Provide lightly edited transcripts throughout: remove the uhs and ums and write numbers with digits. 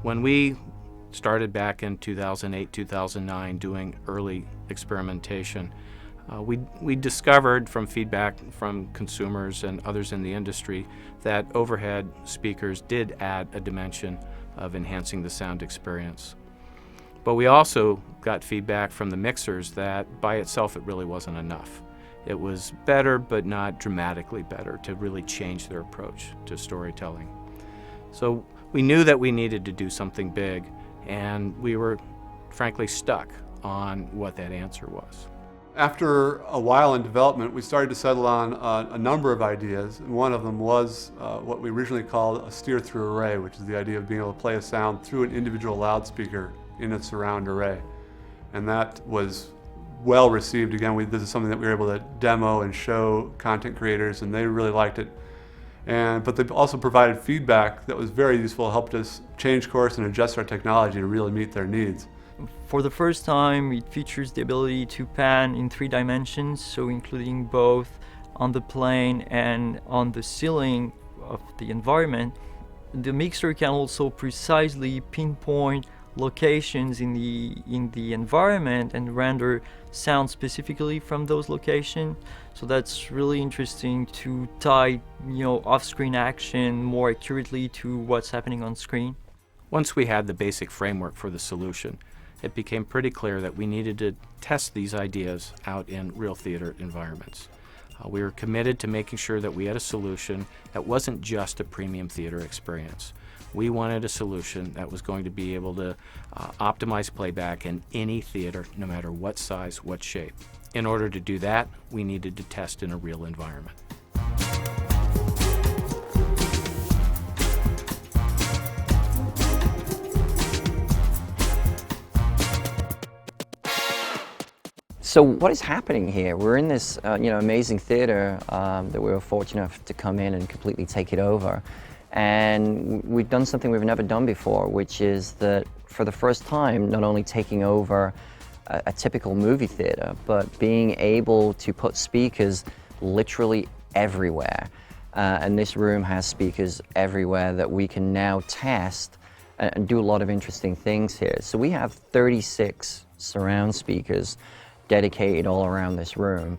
When we started back in 2008, 2009 doing early experimentation, we discovered from feedback from consumers and others in the industry that overhead speakers did add a dimension of enhancing the sound experience. But we also got feedback from the mixers that by itself it really wasn't enough. It was better, but not dramatically better, to really change their approach to storytelling. So we knew that we needed to do something big, and we were frankly stuck on what that answer was. After a while in development, we started to settle on a number of ideas, and one of them was what we originally called a steer-through array, which is the idea of being able to play a sound through an individual loudspeaker in a surround array. And that was well received. Again, this is something that we were able to demo and show content creators, and they really liked it. But they also provided feedback that was very useful, helped us change course and adjust our technology to really meet their needs. For the first time, it features the ability to pan in 3 dimensions, so including both on the plane and on the ceiling of the environment. The mixer can also precisely pinpoint locations in the environment and render sound specifically from those locations. So that's really interesting to tie, off-screen action more accurately to what's happening on screen. Once we had the basic framework for the solution, it became pretty clear that we needed to test these ideas out in real theater environments. We were committed to making sure that we had a solution that wasn't just a premium theater experience. We wanted a solution that was going to be able to optimize playback in any theater, no matter what size, what shape. In order to do that, we needed to test in a real environment. So what is happening here? We're in this amazing theater that we were fortunate enough to come in and completely take it over. And we've done something we've never done before, which is that for the first time, not only taking over a typical movie theater, but being able to put speakers literally everywhere. And this room has speakers everywhere that we can now test and do a lot of interesting things here. So we have 36 surround speakers dedicated all around this room.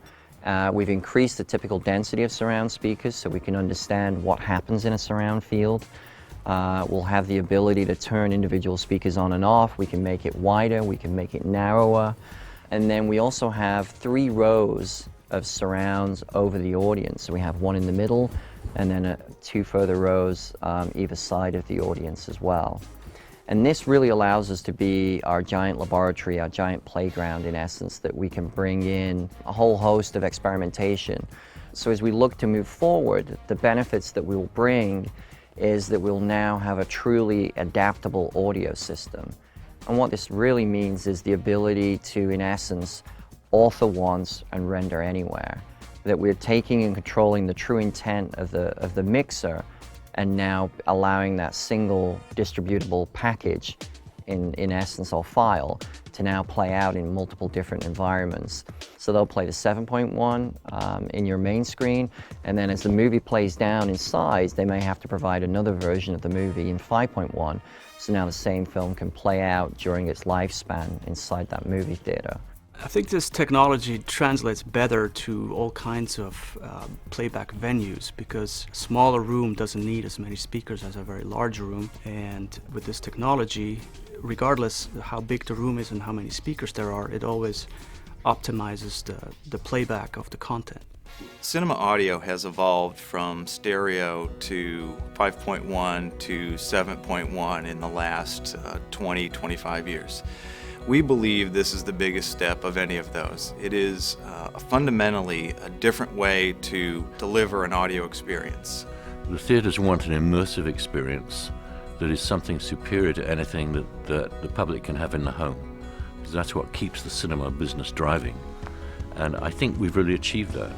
We've increased the typical density of surround speakers so we can understand what happens in a surround field. We'll have the ability to turn individual speakers on and off. We can make it wider, we can make it narrower. And then we also have 3 rows of surrounds over the audience. So we have one in the middle and then 2 further rows either side of the audience as well. And this really allows us to be our giant laboratory, our giant playground in essence, that we can bring in a whole host of experimentation. So as we look to move forward, the benefits that we will bring is that we'll now have a truly adaptable audio system. And what this really means is the ability to, in essence, author once and render anywhere. That we're taking and controlling the true intent of the mixer and now allowing that single distributable package in essence or file to now play out in multiple different environments. So they'll play the 7.1 in your main screen, and then as the movie plays down in size, they may have to provide another version of the movie in 5.1, so now the same film can play out during its lifespan inside that movie theater. I think this technology translates better to all kinds of playback venues, because a smaller room doesn't need as many speakers as a very large room. And with this technology, regardless how big the room is and how many speakers there are, it always optimizes the playback of the content. Cinema audio has evolved from stereo to 5.1 to 7.1 in the last 20-25 years. We believe this is the biggest step of any of those. It is fundamentally a different way to deliver an audio experience. The theaters want an immersive experience that is something superior to anything that the public can have in the home, because that's what keeps the cinema business driving. And I think we've really achieved that.